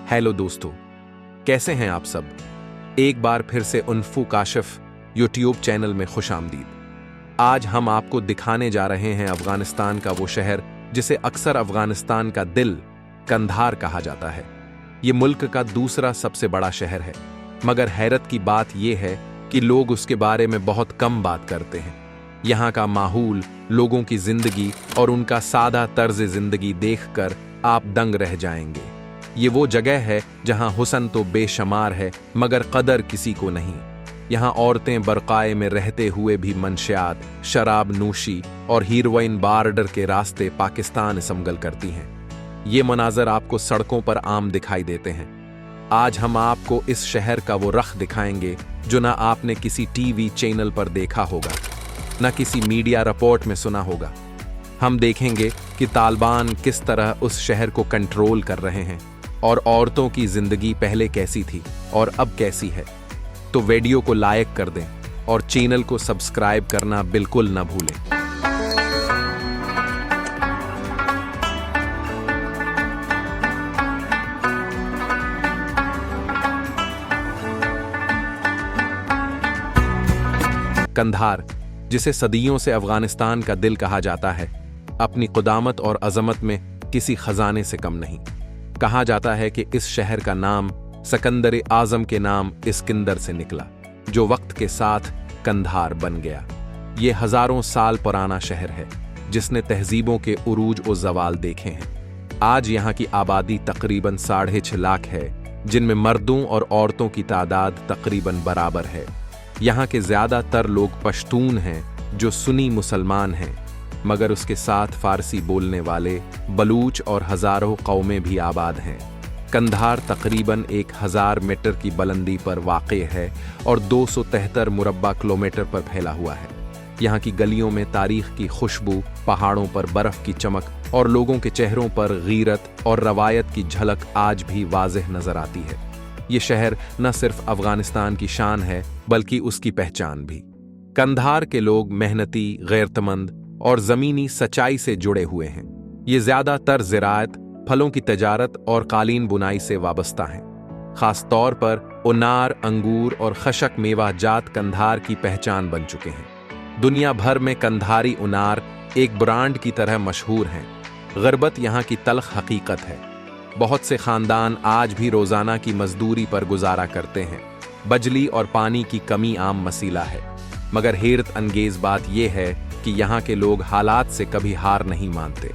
Hello दोस्तों, कैसे हैं आप सब। एक बार फिर से उन्फू काशिफ यूट्यूब चैनल में खुशामदीद। आज हम आपको दिखाने जा रहे हैं अफगानिस्तान का वो शहर जिसे अक्सर अफगानिस्तान का दिल कंधार कहा जाता है। ये मुल्क का दूसरा सबसे बड़ा शहर है, मगर हैरत की बात यह है कि लोग उसके बारे में बहुत कम बात करते हैं। यहाँ का माहौल, लोगों की जिंदगी और उनका सादा तर्ज जिंदगी देखकर आप दंग रह जाएंगे। ये वो जगह है जहाँ हुस्न तो बेशुमार है, मगर कदर किसी को नहीं। यहाँ औरतें बरकाए में रहते हुए भी मंशियात, शराब नूशी और हीरोइन बार्डर के रास्ते पाकिस्तान समगल करती हैं। ये मनाजर आपको सड़कों पर आम दिखाई देते हैं। आज हम आपको इस शहर का वो रख दिखाएंगे जो ना आपने किसी टीवी चैनल पर देखा होगा, ना किसी मीडिया रिपोर्ट में सुना होगा। हम देखेंगे कि तालिबान किस तरह उस शहर को कंट्रोल कर रहे हैं और औरतों की जिंदगी पहले कैसी थी और अब कैसी है। तो वीडियो को लाइक कर दें और चैनल को सब्सक्राइब करना बिल्कुल न भूलें। कंधार, जिसे सदियों से अफगानिस्तान का दिल कहा जाता है, अपनी कुदामत और अजमत में किसी खजाने से कम नहीं। कहा जाता है कि इस शहर का नाम सिकंदर आजम के नाम इस्किंदर से निकला, जो वक्त के साथ कंधार बन गया। ये हजारों साल पुराना शहर है जिसने तहजीबों के उरूज और जवाल देखे हैं। आज यहाँ की आबादी तकरीबन 6.5 लाख है, जिनमें मर्दों और औरतों की तादाद तकरीबन बराबर है। यहाँ के ज्यादातर लोग पश्तून हैं जो सुन्नी मुसलमान हैं, मगर उसके साथ फारसी बोलने वाले बलूच और हजारों कौमें भी आबाद हैं। कंधार तकरीबन 1000 मीटर की बुलंदी पर वाक़े है और 273 मुरब्बा किलोमीटर पर फैला हुआ है। यहाँ की गलियों में तारीख की खुशबू, पहाड़ों पर बर्फ की चमक और लोगों के चेहरों पर गीरत और रवायत की झलक आज भी वाज़ेह नजर आती है। ये शहर न सिर्फ अफगानिस्तान की शान है, बल्कि उसकी पहचान भी। कंधार के लोग मेहनती, गैरतमंद और ज़मीनी सच्चाई से जुड़े हुए हैं। ये ज़्यादातर ज़राअत, फलों की तजारत और कालीन बुनाई से वाबस्ता हैं। ख़ास तौर पर उनार, अंगूर और खशक मेवा जात कंधार की पहचान बन चुके हैं। दुनिया भर में कंधारी उनार एक ब्रांड की तरह मशहूर हैं। गुर्बत यहाँ की तल्ख हकीकत है। बहुत से ख़ानदान आज भी रोज़ाना की मजदूरी पर गुजारा करते हैं। बिजली और पानी की कमी आम मसीला है, मगर हैरत अंगेज़ बात यह है कि यहाँ के लोग हालात से कभी हार नहीं मानते।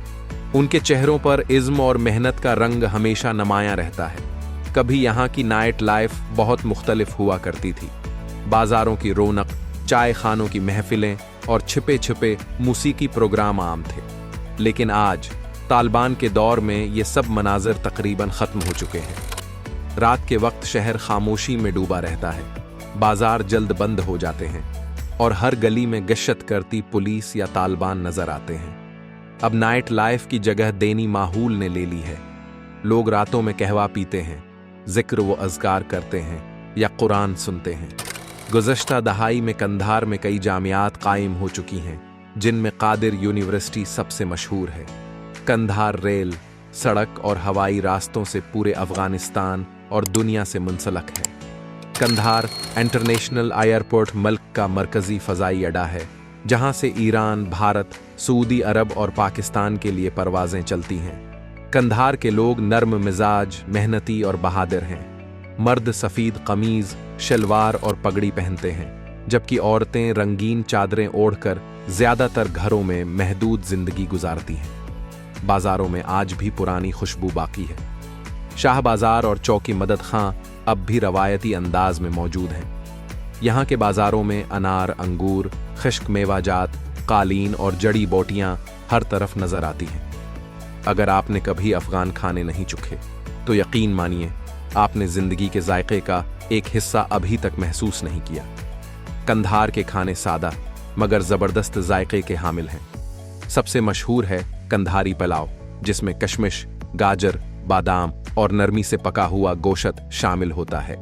उनके चेहरों पर इज़्म और मेहनत का रंग हमेशा नुमायां रहता है। कभी यहाँ की नाइट लाइफ बहुत मुख्तलिफ हुआ करती थी। बाज़ारों की रौनक, चाय खानों की महफिलें और छिपे छिपे मूसीकी प्रोग्राम आम थे। लेकिन आज तालिबान के दौर में ये सब मनाज़र तकरीबन ख़त्म हो चुके हैं। रात के वक्त शहर खामोशी में डूबा रहता है, बाज़ार जल्द बंद हो जाते हैं और हर गली में गश्त करती पुलिस या तालिबान नजर आते हैं। अब नाइट लाइफ की जगह देनी माहौल ने ले ली है। लोग रातों में कहवा पीते हैं, जिक्र व अज़कार करते हैं या कुरान सुनते हैं। गुज़श्ता दहाई में कंधार में कई जामियात कायम हो चुकी हैं, जिनमें कादिर यूनिवर्सिटी सबसे मशहूर है। कंधार रेल, सड़क और हवाई रास्तों से पूरे अफगानिस्तान और दुनिया से मुंसलक है। कंधार इंटरनेशनल एयरपोर्ट मुल्क का मरकजी फ़ज़ाई अड्डा है, जहां से ईरान, भारत, सऊदी अरब और पाकिस्तान के लिए परवाज़ें चलती हैं। कंधार के लोग नर्म मिजाज, मेहनती और बहादुर हैं। मर्द सफ़ेद कमीज़, शलवार और पगड़ी पहनते हैं, जबकि औरतें रंगीन चादरें ओढ़कर ज़्यादातर घरों में महदूद ज़िंदगी गुजारती हैं। बाज़ारों में आज भी पुरानी खुशबू बाकी है। शाह बाज़ार और चौकी मदद खां अब भी रवायती अंदाज में मौजूद हैं। यहाँ के बाज़ारों में अनार, अंगूर, खुश्क मेवाजात, कालीन और जड़ी बूटियाँ हर तरफ नज़र आती हैं। अगर आपने कभी अफ़गान खाने नहीं चखे तो यकीन मानिए आपने ज़िंदगी के जायके का एक हिस्सा अभी तक महसूस नहीं किया। कंधार के खाने सादा मगर ज़बरदस्त जायके के हामिल हैं। सबसे मशहूर है कंधारी पुलाव, जिसमें कशमिश, गाजर, बादाम और नरमी से पका हुआ गोश्त शामिल होता है।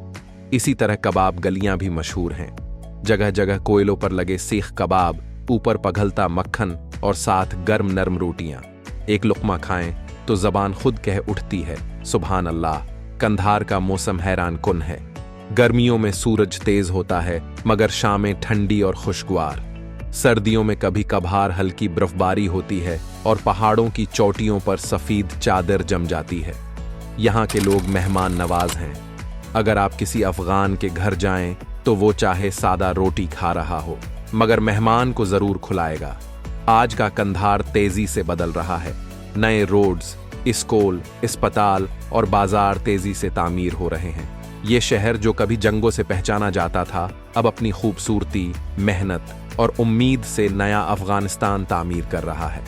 इसी तरह कबाब गलियां भी मशहूर हैं। जगह जगह कोयलों पर लगे सीख कबाब, ऊपर पघलता मक्खन और साथ गर्म नरम रोटियां। एक लुक़मा खाएं तो ज़बान खुद कह उठती है सुभान अल्लाह, कंधार का मौसम हैरान कुन है। गर्मियों में सूरज तेज होता है, मगर शामें ठंडी और खुशगवार। सर्दियों में कभी कभार हल्की बर्फबारी होती है और पहाड़ों की चोटियों पर सफेद चादर जम जाती है। यहाँ के लोग मेहमान नवाज हैं। अगर आप किसी अफगान के घर जाएं तो वो चाहे सादा रोटी खा रहा हो, मगर मेहमान को जरूर खिलाएगा। आज का कंधार तेजी से बदल रहा है। नए रोड्स, स्कूल, अस्पताल और बाजार तेजी से तामीर हो रहे हैं। ये शहर जो कभी जंगों से पहचाना जाता था, अब अपनी खूबसूरती, मेहनत और उम्मीद से नया अफगानिस्तान तामीर कर रहा है।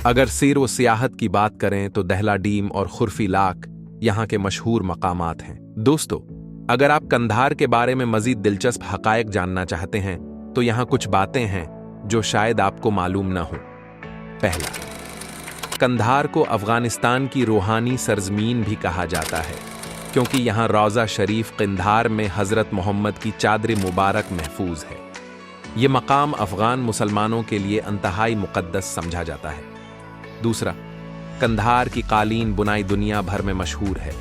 अगर सैर व सियाहत की बात करें तो दहला डीम और खुरफी लाक यहाँ के मशहूर मकामात हैं। दोस्तों, अगर आप कंधार के बारे में मजीद दिलचस्प हकायक जानना चाहते हैं तो यहाँ कुछ बातें हैं जो शायद आपको मालूम न हो। पहला, कंधार को अफगानिस्तान की रूहानी सरजमीन भी कहा जाता है, क्योंकि यहाँ रोज़ा शरीफ कंधार में हज़रत मोहम्मद की चादर मुबारक महफूज है। ये मकाम अफगान मुसलमानों के लिए इंतहाई मुक़द्दस समझा जाता है। दूसरा, कंधार की कालीन बुनाई दुनिया भर में मशहूर है।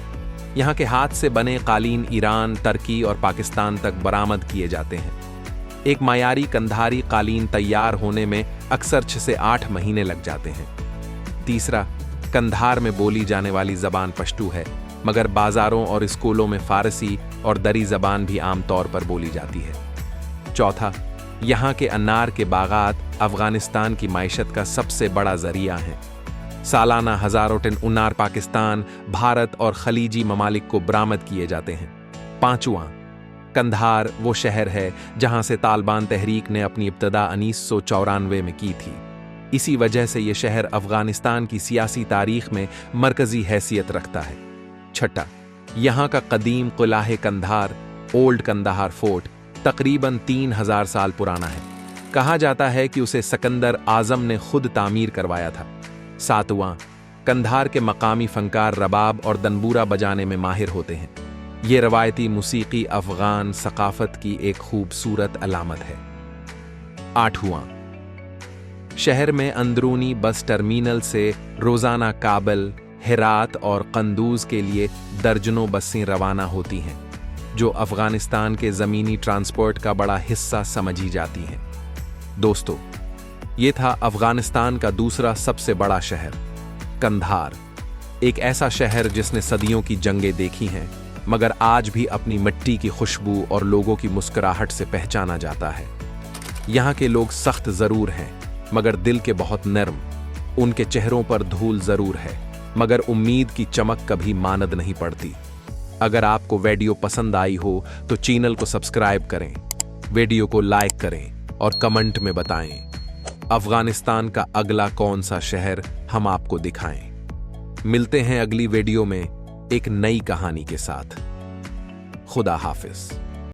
यहाँ के हाथ से बने कालीन ईरान, तुर्की और पाकिस्तान तक बरामद किए जाते हैं। एक मायारी कंधारी कालीन तैयार होने में अक्सर 6 से 8 महीने लग जाते हैं। तीसरा, कंधार में बोली जाने वाली ज़बान पश्तू है, मगर बाज़ारों और स्कूलों में फ़ारसी और दरी ज़बान भी आम तौर पर बोली जाती है। चौथा, यहाँ के अनार के बागात अफ़गानिस्तान की माइशत का सबसे बड़ा ज़रिया हैं। सालाना हज़ारों टन अनार पाकिस्तान, भारत और खलीजी ममालिक को बरामद किए जाते हैं। पाँचवां, कंधार वो शहर है जहाँ से तालिबान तहरीक ने अपनी इब्तदा 1994 में की थी। इसी वजह से ये शहर अफ़गानिस्तान की सियासी तारीख में मरकज़ी हैसियत रखता है। छठा, यहाँ का कदीम किला कंधार, ओल्ड कंधार फोर्ट, तकरीबन 3000 साल पुराना है। कहा जाता है कि उसे सिकंदर आज़म ने खुद तामीर करवाया था। सातवां, कंधार के मकामी फनकार रबाब और दनबूरा बजाने में माहिर होते हैं। ये रवायती मूसीकी अफ़गान सकाफ़त की एक खूबसूरत अलामत है। आठवां, शहर में अंदरूनी बस टर्मिनल से रोज़ाना काबल, हेरात और कंदूज के लिए दर्जनों बसें रवाना होती हैं, जो अफ़गानिस्तान के ज़मीनी ट्रांसपोर्ट का बड़ा हिस्सा समझी जाती हैं। दोस्तों, ये था अफ़गानिस्तान का दूसरा सबसे बड़ा शहर, कंधार। एक ऐसा शहर जिसने सदियों की जंगें देखी हैं, मगर आज भी अपनी मिट्टी की खुशबू और लोगों की मुस्कुराहट से पहचाना जाता है। यहाँ के लोग सख्त ज़रूर हैं, मगर दिल के बहुत नर्म। उनके चेहरों पर धूल ज़रूर है, मगर उम्मीद की चमक कभी मानद नहीं पड़ती। अगर आपको वीडियो पसंद आई हो तो चैनल को सब्सक्राइब करें, वीडियो को लाइक करें और कमेंट में बताएं अफ़गानिस्तान का अगला कौन सा शहर हम आपको दिखाएं। मिलते हैं अगली वीडियो में एक नई कहानी के साथ। खुदा हाफिज।